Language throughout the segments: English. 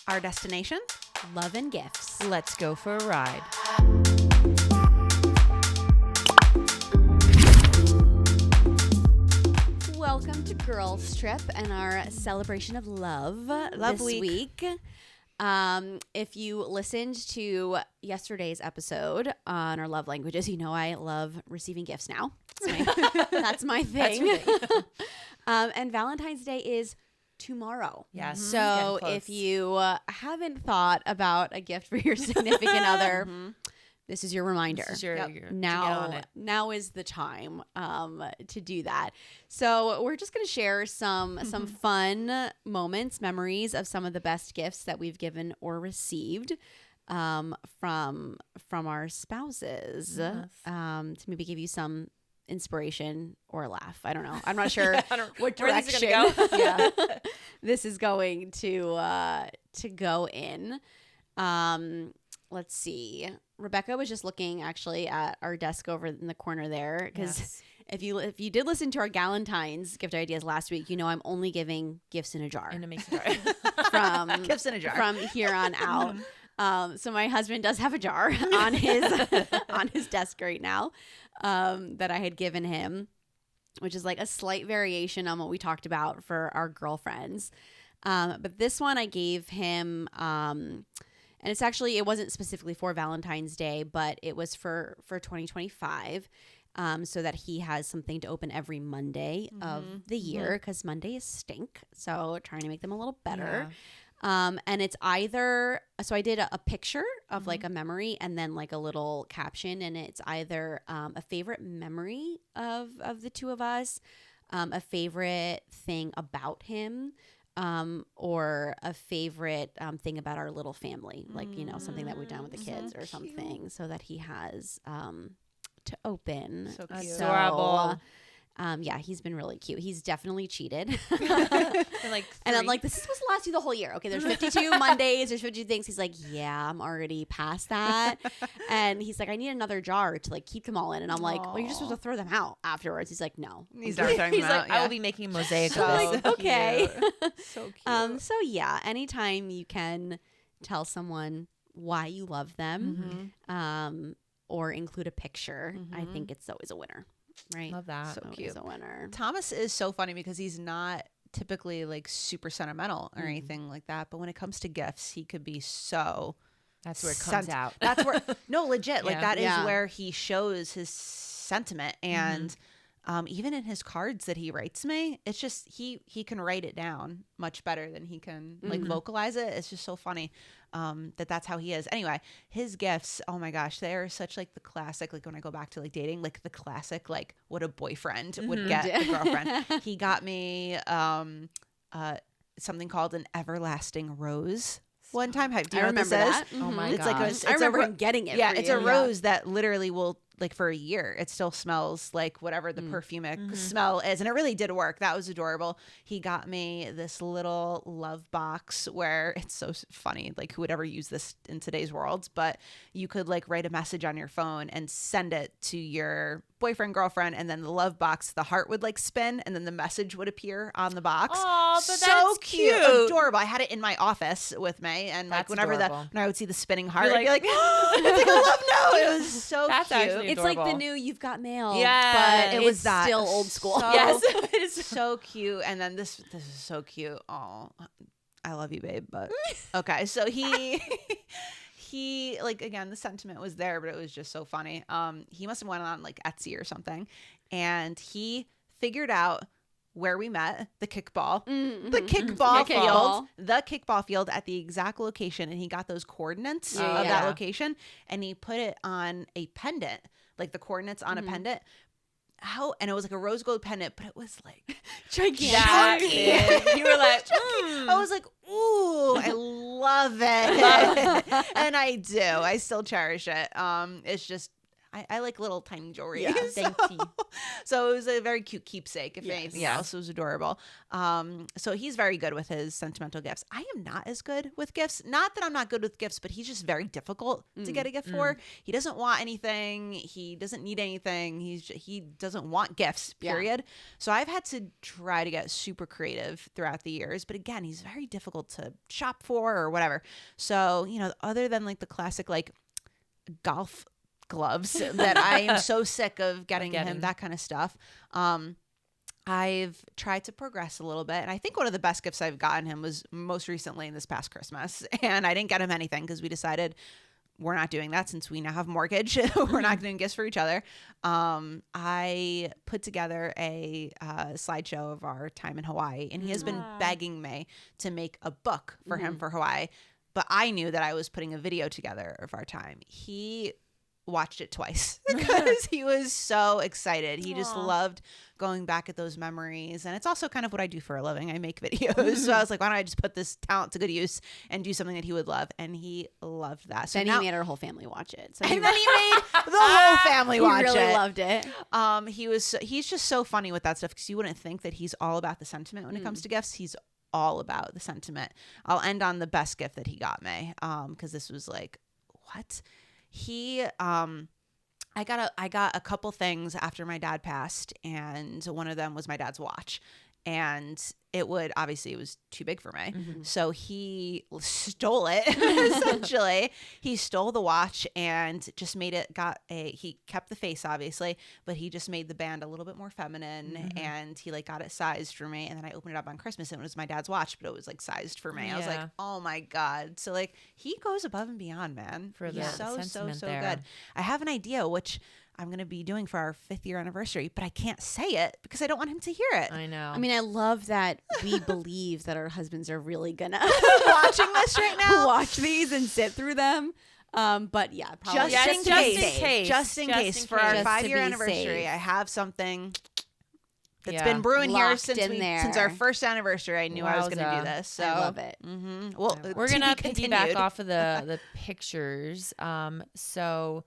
Our destination? Love and gifts. Let's go for a ride. Welcome to Girls Trip and our celebration of love this week. If you listened to yesterday's episode on our love languages, you know I love receiving gifts now. That's my thing. And Valentine's Day is tomorrow. Yes. So if you haven't thought about a gift for your significant other, this is your reminder. This is your Now is the time to do that. So we're just going to share some fun moments, memories of some of the best gifts that we've given or received from our spouses. To maybe give you some inspiration or a laugh. I don't know. I'm not sure what direction this is going to go in. Let's see. Rebecca was just looking actually at our desk over in the corner there because if you did listen to our Galentine's gift ideas last week, you know I'm only giving gifts in a jar. In a mason jar. From Gifts in a jar. From here on out. So my husband does have a jar on his desk right now that I had given him, which is like a slight variation on what we talked about for our girlfriends. But this one I gave him, and it wasn't specifically for Valentine's Day, but it was for 2025, so that he has something to open every Monday of the year, because Mondays stink. So trying to make them a little better. And it's either, so I did a picture of like a memory and then like a little caption, and it's either a favorite memory of the two of us, a favorite thing about him, or a favorite thing about our little family, like, you know, something that we've done with the kids or something, so that he has to open. So cute. Adorable. Yeah, he's been really cute. He's definitely cheated. And I'm like, this is supposed to last you the whole year. Okay, there's 52 Mondays, there's 52 things. He's like, yeah, I'm already past that. And he's like, I need another jar to like keep them all in. And I'm like, well, you're just supposed to throw them out afterwards. He's like, no. He's never throwing them out. I will be making a mosaic So of this. cute. Okay. So cute. So yeah, anytime you can tell someone why you love them, or include a picture, I think it's always a winner. Right. Love that. So Always cute. a winner. Thomas is so funny because he's not typically like super sentimental or anything like that. But when it comes to gifts, he could be so. That's where it comes out. That's where, no, legit. Like that is Yeah. where he shows his sentiment. And even in his cards that he writes me, it's just, he can write it down much better than he can like vocalize it. It's just so funny that's how he is. Anyway, his gifts, oh my gosh, they are such like the classic, like when I go back to like dating, like the classic, like what a boyfriend would get a girlfriend. He got me something called an everlasting rose. One time, do you know remember what this that. is? Oh my It's like gosh. I remember him getting it. Yeah, for it's you. a rose that literally will, like for a year, it still smells like whatever the perfumic smell is. And it really did work. That was adorable. He got me this little love box where it's so funny. Like who would ever use this in today's world? But you could like write a message on your phone and send it to your boyfriend, girlfriend, and then the love box, the heart would like spin and then the message would appear on the box. Oh, but so that's cute. Adorable. I had it in my office with me, and like That's whenever adorable. when I would see the spinning heart, You're I'd be like, it's like a love note. It was so That's cute. actually It's like the adorable. new You've Got Mail. Yes. But It was it's that. still old school. So, Yes, it is. so cute. And then this is so cute. Oh, I love you, babe. But okay, so he like, again, the sentiment was there, but it was just so funny. He must have went on like Etsy or something, and he figured out where we met, the kickball field at the exact location, and he got those coordinates of that location, and he put it on a pendant, like the coordinates on a pendant. And it was like a rose gold pendant, but it was like gigantic. You were like, I was like, ooh, I love it. And I do. I still cherish it. It's just, I like little tiny jewelry. Yeah, dainty. So it was a very cute keepsake, if Yes. anything Yeah. else. It was adorable. So he's very good with his sentimental gifts. I am not as good with gifts. Not that I'm not good with gifts, but he's just very difficult to get a gift for. He doesn't want anything. He doesn't need anything. He doesn't want gifts, Yeah. period. So I've had to try to get super creative throughout the years. But again, he's very difficult to shop for or whatever. So, other than like the classic like golf gloves that I am so sick of getting him, that kind of stuff. I've tried to progress a little bit. And I think one of the best gifts I've gotten him was most recently this past Christmas. And I didn't get him anything because we decided we're not doing that since we now have a mortgage. We're not doing gifts for each other. I put together a slideshow of our time in Hawaii. And he has been begging me to make a book for him for Hawaii. But I knew that I was putting a video together of our time. He watched it twice because he was so excited. He just loved going back at those memories. And it's also kind of what I do for a living. I make videos. So I was like, why don't I just put this talent to good use and do something that he would love? And he loved that. So Then now, he made our whole family watch it. So and then he made the whole family watch really it. loved it. He's just so funny with that stuff because you wouldn't think that he's all about the sentiment when it comes to gifts. He's all about the sentiment. I'll end on the best gift that he got me because this was like, what? I got a couple things after my dad passed, and one of them was my dad's watch. And it was too big for me. So he stole it, essentially. He stole the watch and just made it, he kept the face, obviously, but he just made the band a little bit more feminine. And he like got it sized for me. And then I opened it up on Christmas and it was my dad's watch, but it was like sized for me. I was like, oh my God. So like he goes above and beyond, man. For the He's so sentiment good. there. I have an idea, which I'm going to be doing for our 5th year anniversary, but I can't say it because I don't want him to hear it. I know. I mean, I love that we believe that our husbands are really gonna Watching this right now. watch these and sit through them. But yeah, probably Just in case for our Just to 5-year be anniversary, safe. I have something that's Yeah. been brewing here Locked since in there. since our first anniversary. I knew I was going to Wowza. do this. So I love it. Well, We're to gonna be piggyback continued. off of the pictures. So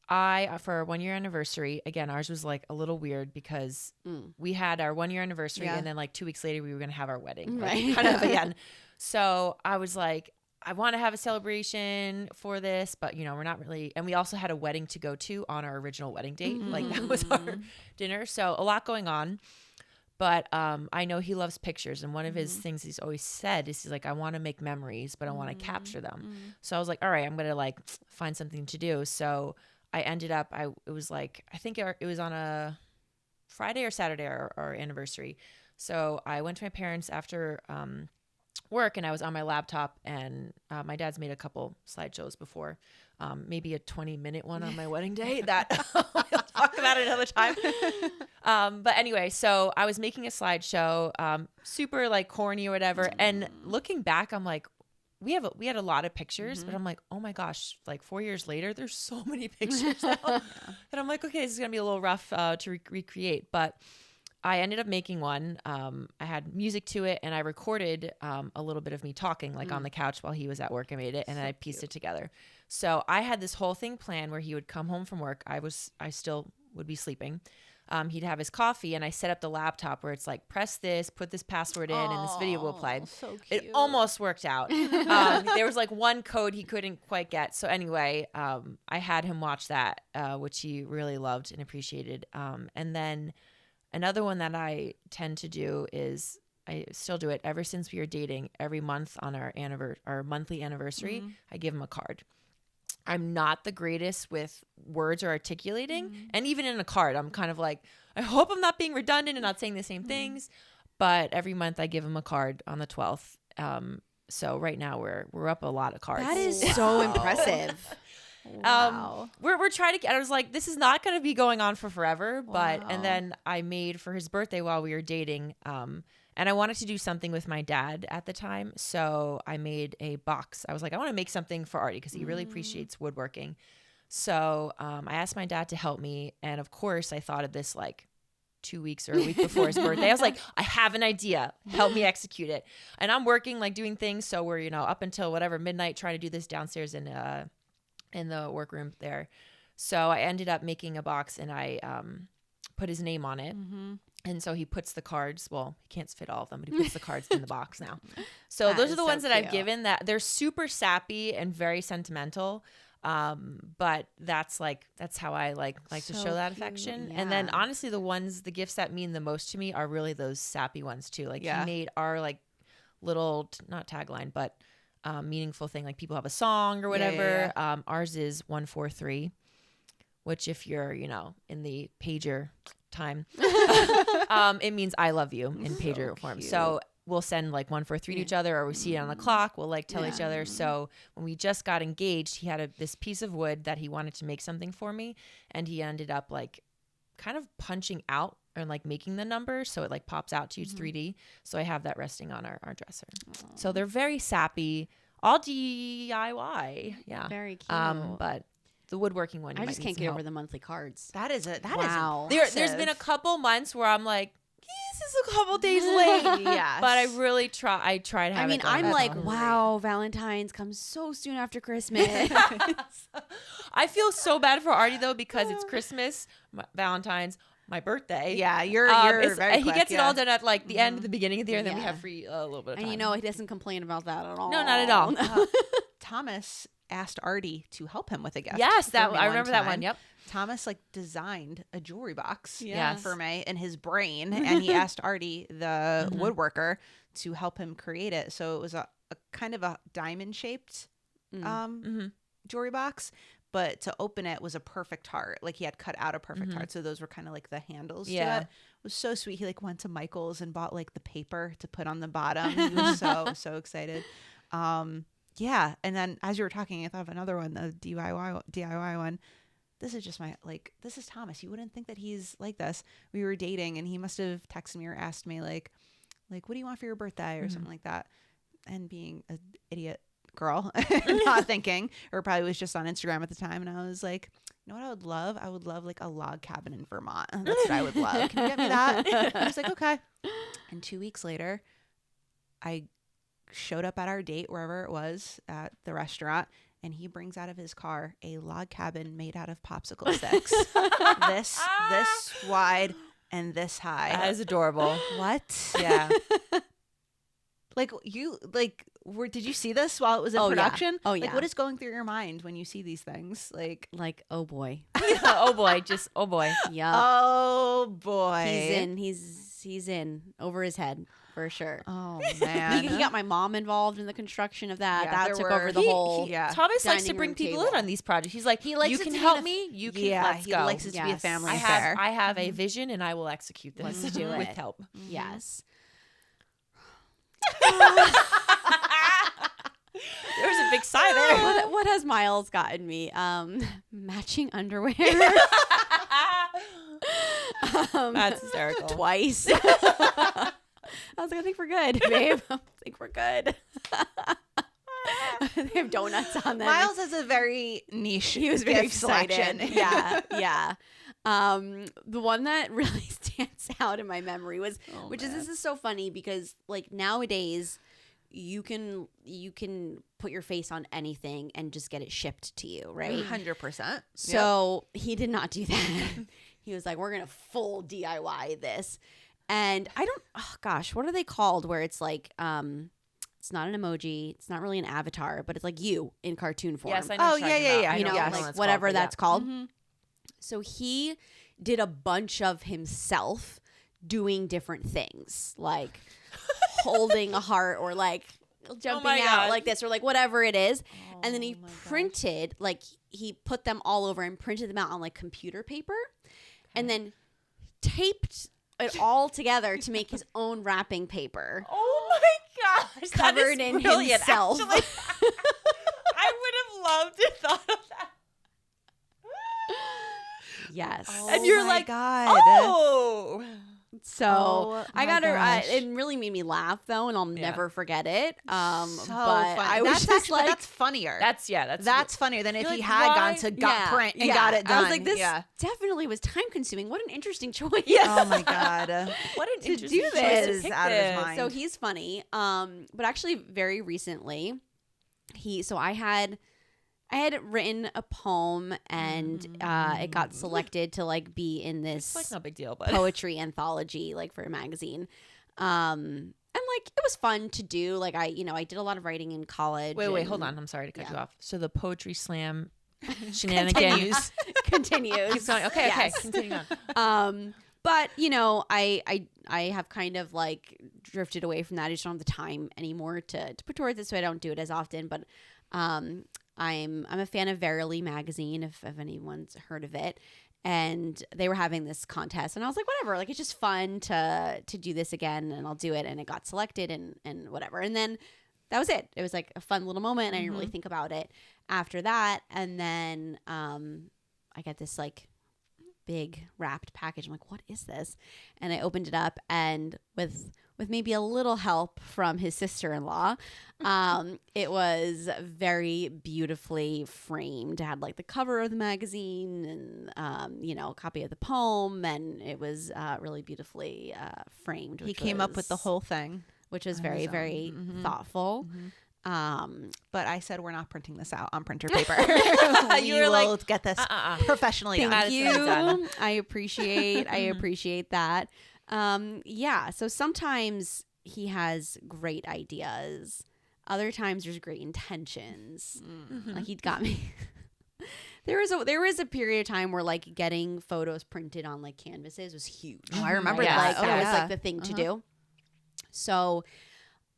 for our 1-year anniversary, again, ours was like a little weird because we had our 1-year anniversary and then like 2 weeks later we were gonna have our wedding, Right. kind of again. So I was like, I want to have a celebration for this, but we're not really. And we also had a wedding to go to on our original wedding date. Like that was our dinner. So a lot going on. But I know he loves pictures. And one of his things he's always said is he's like, I want to make memories, but I want to capture them. So I was like, all right, I'm going to like find something to do. So I ended up, it was like, I think it was on a Friday or Saturday, our anniversary. So I went to my parents after work and I was on my laptop and my dad's made a couple slideshows before, maybe a 20-minute one on my wedding day that we'll talk about another time. But anyway, so I was making a slideshow, super like corny or whatever. And looking back, I'm like, we had a lot of pictures, but I'm like, oh my gosh, like 4 years later, there's so many pictures now that I'm like, okay, this is gonna be a little rough to recreate. But I ended up making one. I had music to it, and I recorded a little bit of me talking, like on the couch while he was at work. I made it, and then I pieced it together. So I had this whole thing planned where he would come home from work. I still would be sleeping. He'd have his coffee, and I set up the laptop where it's like, press this, put this password in, and this video will play. So cute. It almost worked out. There was like one code he couldn't quite get. So anyway, I had him watch that, which he really loved and appreciated. And then another one that I tend to do is I still do it ever since we were dating. Every month on our monthly anniversary, I give him a card. I'm not the greatest with words or articulating. And even in a card, I'm kind of like, I hope I'm not being redundant and not saying the same things. But every month I give him a card on the 12th. So right now we're up a lot of cards. That is so impressive. Wow. We're trying to get, I was like, this is not going to be going on for forever. But, and then I made for his birthday while we were dating, and I wanted to do something with my dad at the time. So I made a box. I was like, I want to make something for Artie because he really appreciates woodworking. So I asked my dad to help me. And of course, I thought of this like 2 weeks or a week before his birthday. I was like, I have an idea. Help me execute it. And I'm working, like doing things. So we're, up until whatever midnight trying to do this downstairs in the workroom there. So I ended up making a box and I put his name on it. Mm-hmm. And so he puts the cards, well, he can't fit all of them, but he puts the cards in the box now. So That those is are the so ones that I've cute. given that they're super sappy and very sentimental. But that's how I like to So show that cute, affection. And then yeah. honestly, the gifts that mean the most to me are really those sappy ones too. Like Yeah. he made our like little, not tagline, but meaningful thing. Like people have a song or whatever. Ours is 143, which if you're, in the pager time, it means I love you in pager form. cute. So we'll send like 143 to each other, or we see it on the clock. We'll like tell each other. So when we just got engaged, he had this piece of wood that he wanted to make something for me, and he ended up like kind of punching out and like making the number so it like pops out to you. It's 3D. So I have that resting on our dresser. So they're very sappy, all DIY. Yeah, Very cute. but the woodworking one, I just can't get over the monthly cards. That is Wow. There's been a couple months where I'm like, this is a couple days late. Yes. But I really try. I try to have. I mean, it done. I'm That's like, great. wow, Valentine's comes so soon after Christmas. I feel so bad for Artie though because it's Christmas, Valentine's, my birthday. Yeah, you're very he quick, gets it yeah. all done at like the end, the beginning of the year, and then we Yeah. have free a little bit of time. And he doesn't complain about that at all. No, not at all. Thomas asked Artie to help him with a gift. Yes, for that me I remember that one. time. Yep. Thomas like designed a jewelry box Yes. for me in his brain, and he asked Artie, the woodworker, to help him create it. So it was a kind of a diamond shaped jewelry box, but to open it was a perfect heart. Like he had cut out a perfect heart, so those were kind of like the handles to it. It was so sweet. He like went to Michael's and bought like the paper to put on the bottom. He was so excited. Yeah, and then as you were talking, I thought of another one, the DIY one. This is just this is Thomas. You wouldn't think that he's like this. We were dating, and he must have texted me or asked me like, what do you want for your birthday or something like that. And being an idiot girl, not thinking, or probably was just on Instagram at the time, and I was like, you know what I would love? I would love like a log cabin in Vermont. That's what I would love. Can you get me that? I was like, okay. And 2 weeks later, I showed up at our date, wherever it was, at the restaurant, and he brings out of his car a log cabin made out of popsicle sticks. this wide and this high. That is adorable. What? Yeah. Did you see this while it was in Oh, yeah. production? Oh, Like, yeah. what is going through your mind when you see these things? Like, oh boy. Oh boy, oh boy. Yeah. oh boy. He's in. He's in over his head for sure. Oh He man. got my mom involved in the construction of that. Yeah, that there took were- over the whole. yeah. Thomas likes to dining bring room people table. in on these projects. He's like, He likes you it can to be help the- me. You can. Yeah, Let's he go. likes it to be a Yes. family I affair. have a vision and I will execute this. Let's do with it. help. Yes. There was a big sigh there. What has Miles gotten me? Matching underwear. That's hysterical. Twice. I was like, I think we're good, babe. I think we're good. They have donuts on them. Miles has a very niche. He was very gift excited. selection. Yeah. The one that really stands out in my memory was, this is so funny because like nowadays you can put your face on anything and just get it shipped to you, right? 100%. So he did not do that. He was like, we're going to full DIY this. And what are they called? Where it's like, it's not an emoji. It's not really an avatar, but it's like you in cartoon form. Yes, I know. Oh, what you're talking yeah, about. yeah. I You know, what like it's whatever called, but that's called. Mm-hmm. So he did a bunch of himself doing different things, like holding a heart or like jumping my out God. like this or like whatever it is. And then he printed, like he put them all over and printed them out on like computer paper and then taped it all together to make his own wrapping paper. Oh my gosh. That is Covered in brilliant, himself. actually. I would have loved to thought of that. Yes. And you're my like, God. oh. So Oh I my got her. gosh. It really made me laugh though, and I'll never forget it. So But funny. I was That's just actually like, that's funnier. That's funnier than if You're he like, had why? gone to gut print and yeah. got it done. I was like, this Yeah. definitely was time consuming. What an interesting choice. Oh my God. What an To interesting do choice this. to Is pick out of his this. mind. So he's funny. But actually, very recently, I I had written a poem and it got selected to like be in this It's like no big deal, but poetry anthology like for a magazine. And like it was fun to do. Like I did a lot of writing in college. wait, hold on. I'm sorry to cut you off. So the poetry slam shenanigans continues. keeps going. Okay, Yes. continue on. But I have kind of like drifted away from that. I just don't have the time anymore to put towards it, so I don't do it as often. But I'm a fan of Verily magazine, if anyone's heard of it. And they were having this contest, and I was like, whatever, like it's just fun to do this again, and I'll do it. And it got selected, and whatever. And then that was it. It was like a fun little moment, and I didn't really think about it after that. And then I got this like big wrapped package. I'm like, what is this? And I opened it up, and with maybe a little help from his sister-in-law, it was very beautifully framed. It had like the cover of the magazine and a copy of the poem, and it was really beautifully framed. He came up with the whole thing, which was very very thoughtful. but I said we're not printing this out on printer paper. You were will like, get this professionally done. Thank you. I appreciate that. So sometimes he has great ideas. Other times there's great intentions. Like he'd got me. There was a period of time where like getting photos printed on like canvases was huge. Oh, I remember Like, that. that was like the thing to do. So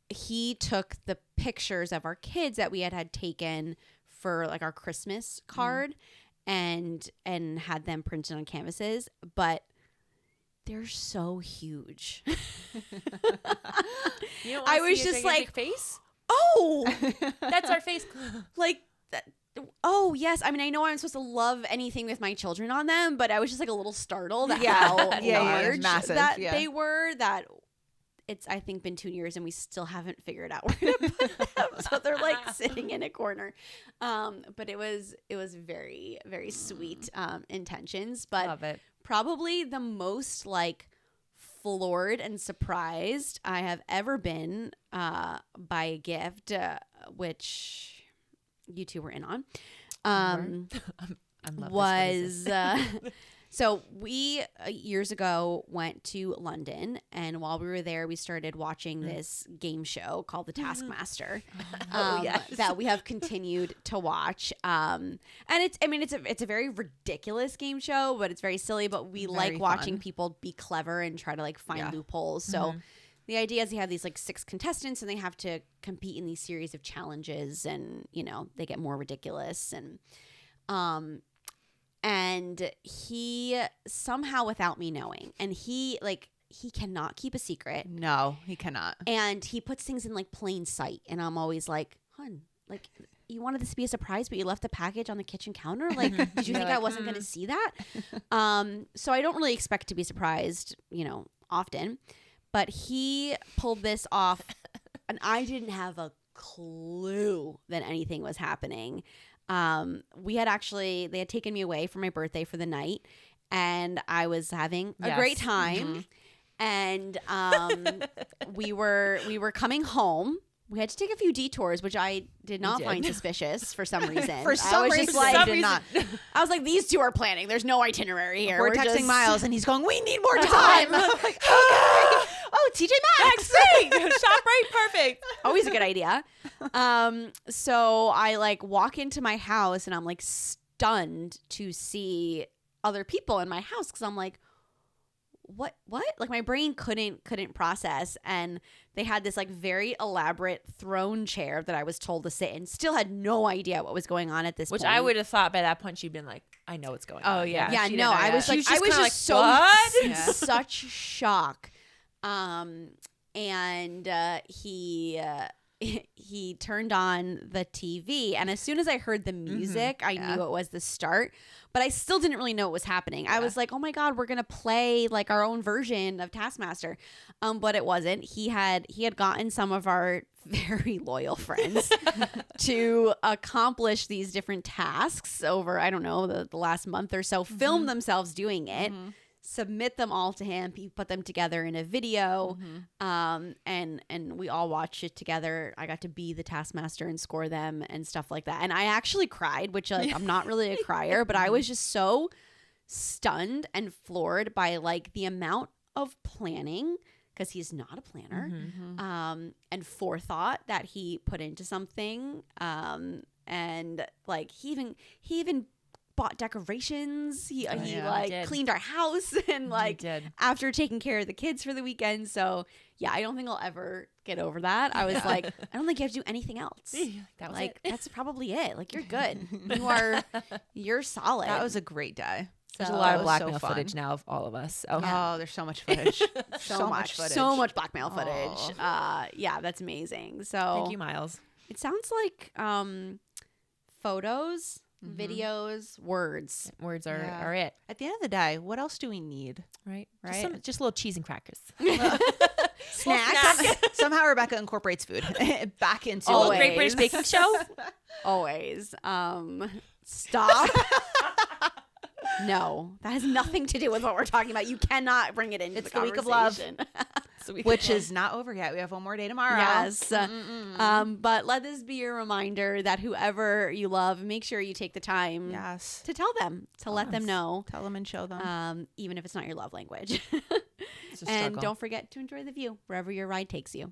he took the pictures of our kids that we had taken for like our Christmas card and had them printed on canvases, but they're so huge. I was just like, face. oh, That's our face. like that. Oh yes, I mean I know I'm supposed to love anything with my children on them, but I was just like a little startled at how large massive, that they were. That it's I think been 2 years and we still haven't figured out where to put them, so they're like sitting in a corner. But it was very very sweet intentions, but Love it. probably the most like floored and surprised I have ever been by a gift, which you two were in on. I love Was so we years ago went to London, and while we were there we started watching this game show called The Taskmaster that we have continued to watch, and it's a very ridiculous game show, but it's very silly, but we Very like watching fun. people be clever and try to like find loopholes. So the idea is you have these like 6 contestants and they have to compete in these series of challenges, and they get more ridiculous, and he somehow, without me knowing, and he cannot keep a secret. No, he cannot. And he puts things in like plain sight. And I'm always like, hun, like you wanted this to be a surprise, but you left the package on the kitchen counter. Like, did you think I wasn't going to see that? So I don't really expect to be surprised, often. But he pulled this off, and I didn't have a clue that anything was happening. They had taken me away for my birthday for the night, and I was having a great time. And we were coming home. We had to take a few detours, which I did not find suspicious for some reason. For some reason, I did not. I was like, these two are planning. There's no itinerary here. We're texting just... Miles, and he's going, we need more time. I'm like, okay. Oh, TJ Maxx. Shop right, perfect. Always a good idea. So I like walk into my house, and I'm like stunned to see other people in my house, because I'm like, what like my brain couldn't process. And they had this like very elaborate throne chair that I was told to sit in. Still had no idea what was going on at this Which point. I would have thought by that point she'd been like, I know what's going on. Oh, yeah. yeah, She no, didn't know I was yet. like, She was I was just just kinda so like, in what? such shock. And he turned on the TV, and as soon as I heard the music, I knew it was the start, but I still didn't really know what was happening. I was like, oh my God, we're going to play like our own version of Taskmaster. But it wasn't. He had gotten some of our very loyal friends to accomplish these different tasks over, I don't know, the last month or so, film themselves doing it, submit them all to him. He put them together in a video, and we all watched it together. I got to be the taskmaster and score them and stuff like that. And I actually cried, which like I'm not really a crier, but I was just so stunned and floored by like the amount of planning, because he's not a planner, and forethought that he put into something, and like he even bought decorations. He cleaned our house and like after taking care of the kids for the weekend. So yeah, I don't think I'll ever get over that. I was like, I don't think you have to do anything else. That was like it. that's probably it. Like you're good. You're solid. That was a great day. There's a lot of That was so blackmail fun. footage now of all of us. So. Oh, there's so much footage. so much blackmail footage. Yeah, that's amazing. So Thank you, Miles. it sounds like photos, videos, words. Words are, Yeah. are it, At the end of the day, what else do we need? right? Right. Just a little cheese and crackers. Snacks. Somehow Rebecca incorporates food back into Oh, Always. Great British Baking Show. Always. Stop. No, that has nothing to do with what we're talking about. You cannot bring it into It's the the week of love. conversation. which is not over yet. We have one more day tomorrow. Yes. But let this be your reminder that whoever you love, make sure you take the time Yes. to tell them, to let them know, Tell them and show them. even if it's not your love language. It's a And struggle. don't forget to enjoy the view wherever your ride takes you.